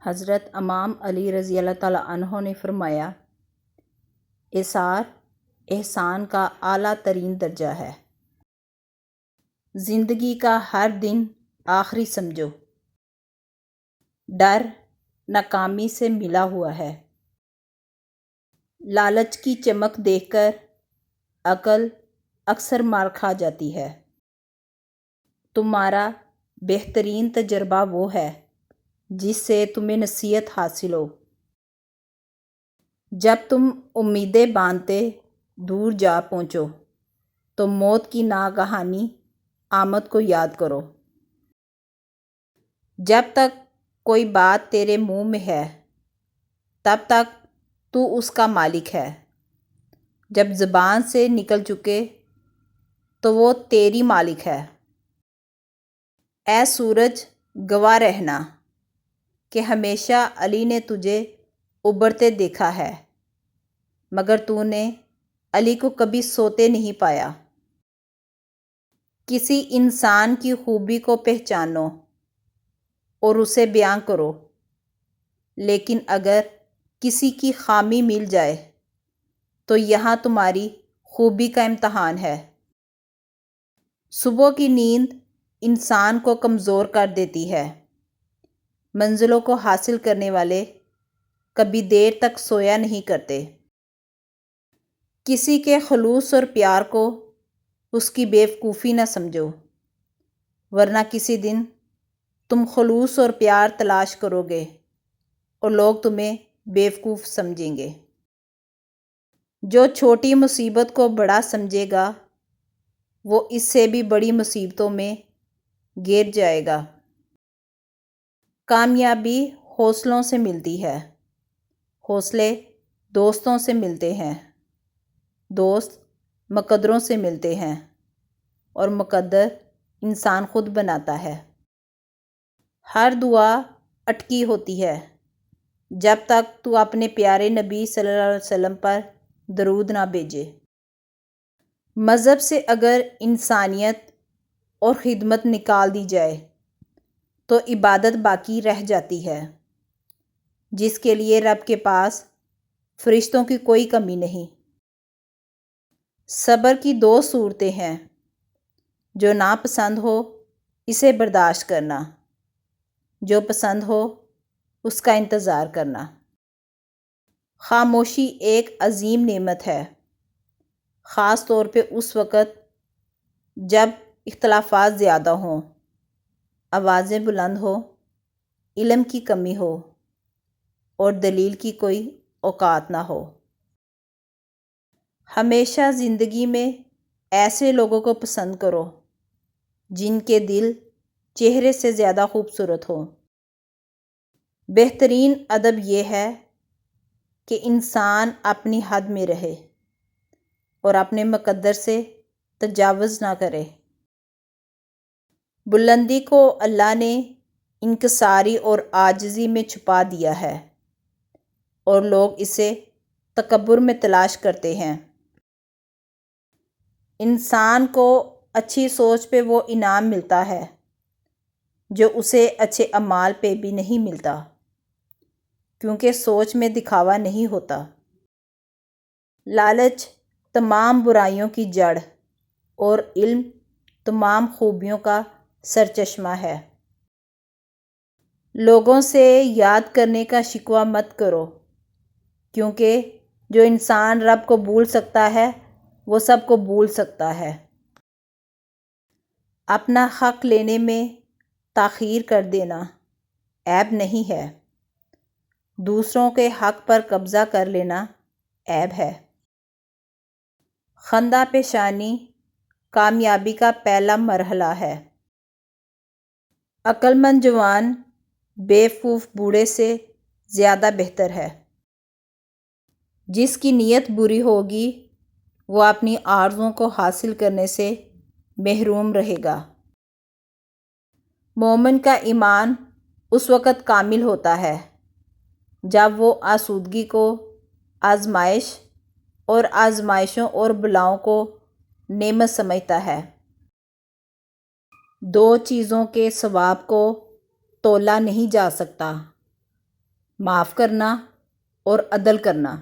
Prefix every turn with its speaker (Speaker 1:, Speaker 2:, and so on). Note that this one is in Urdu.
Speaker 1: حضرت امام علی رضی اللہ تعالیٰ عنہ نے فرمایا، ایثار احسان کا اعلیٰ ترین درجہ ہے۔ زندگی کا ہر دن آخری سمجھو۔ ڈر ناکامی سے ملا ہوا ہے۔ لالچ کی چمک دیکھ کر عقل اکثر مار کھا جاتی ہے۔ تمہارا بہترین تجربہ وہ ہے جس سے تمہیں نصیحت حاصل ہو۔ جب تم امیدیں باندھتے دور جا پہنچو تو موت کی ناگہانی آمد کو یاد کرو۔ جب تک کوئی بات تیرے منہ میں ہے تب تک تو اس کا مالک ہے۔ جب زبان سے نکل چکے تو وہ تیری مالک ہے۔ اے سورج گواہ رہنا کہ ہمیشہ علی نے تجھے ابھرتے دیکھا ہے، مگر تو نے علی کو کبھی سوتے نہیں پایا۔ کسی انسان کی خوبی کو پہچانو اور اسے بیان کرو، لیکن اگر کسی کی خامی مل جائے تو یہاں تمہاری خوبی کا امتحان ہے۔ صبح کی نیند انسان کو کمزور کر دیتی ہے۔ منزلوں کو حاصل کرنے والے کبھی دیر تک سویا نہیں کرتے۔ کسی کے خلوص اور پیار کو اس کی بیوقوفی نہ سمجھو، ورنہ کسی دن تم خلوص اور پیار تلاش کرو گے اور لوگ تمہیں بیوقوف سمجھیں گے۔ جو چھوٹی مصیبت کو بڑا سمجھے گا وہ اس سے بھی بڑی مصیبتوں میں گر جائے گا۔ کامیابی حوصلوں سے ملتی ہے، حوصلے دوستوں سے ملتے ہیں، دوست مقدروں سے ملتے ہیں اور مقدر انسان خود بناتا ہے۔ ہر دعا اٹکی ہوتی ہے جب تک تو اپنے پیارے نبی صلی اللہ علیہ وسلم پر درود نہ بھیجے۔ مذہب سے اگر انسانیت اور خدمت نکال دی جائے تو عبادت باقی رہ جاتی ہے، جس کے لیے رب کے پاس فرشتوں کی کوئی کمی نہیں۔ صبر کی دو صورتیں ہیں، جو ناپسند ہو اسے برداشت کرنا، جو پسند ہو اس کا انتظار کرنا۔ خاموشی ایک عظیم نعمت ہے، خاص طور پہ اس وقت جب اختلافات زیادہ ہوں، آوازیں بلند ہوں، علم کی کمی ہو اور دلیل کی کوئی اوقات نہ ہو۔ ہمیشہ زندگی میں ایسے لوگوں کو پسند کرو جن کے دل چہرے سے زیادہ خوبصورت ہو۔ بہترین ادب یہ ہے کہ انسان اپنی حد میں رہے اور اپنے مقدر سے تجاوز نہ کرے۔ بلندی کو اللہ نے انکساری اور عاجزی میں چھپا دیا ہے اور لوگ اسے تکبر میں تلاش کرتے ہیں۔ انسان کو اچھی سوچ پہ وہ انعام ملتا ہے جو اسے اچھے اعمال پہ بھی نہیں ملتا، کیونکہ سوچ میں دکھاوا نہیں ہوتا۔ لالچ تمام برائیوں کی جڑ اور علم تمام خوبیوں کا سرچشمہ ہے۔ لوگوں سے یاد کرنے کا شکوہ مت کرو، کیونکہ جو انسان رب کو بھول سکتا ہے وہ سب کو بھول سکتا ہے۔ اپنا حق لینے میں تاخیر کر دینا عیب نہیں ہے، دوسروں کے حق پر قبضہ کر لینا عیب ہے۔ خندہ پیشانی کامیابی کا پہلا مرحلہ ہے۔ عقل مند جوان بیوقوف بوڑھے سے زیادہ بہتر ہے۔ جس کی نیت بری ہوگی وہ اپنی آرزوؤں کو حاصل کرنے سے محروم رہے گا۔ مومن کا ایمان اس وقت کامل ہوتا ہے جب وہ آسودگی کو آزمائش اور آزمائشوں اور بلاؤں کو نعمت سمجھتا ہے۔ دو چیزوں کے ثواب کو تولا نہیں جا سکتا، معاف کرنا اور عدل کرنا۔